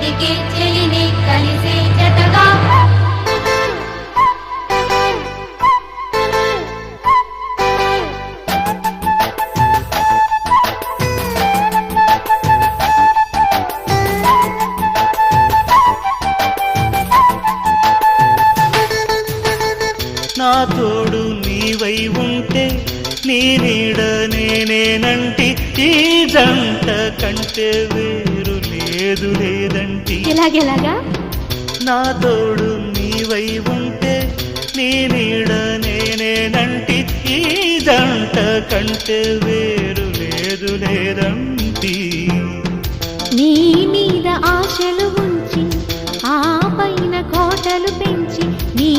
వెతికే చెలిని కలిసే జతగా నా తోడు నీవై ఉంటే నీ నీడ నేనేనంటి ఈ జంట కంటే వేరు లేదు లేదంటి ఎలాగెలాగా నా తోడు నీవై ఉంటే నీ నీడ నేనేనంటి ఈ జంట కంటే వేరు లేదు లేదంటి నీ మీద ఆశలు ఉంచి ఆ పైన కోటలు పెంచి నీ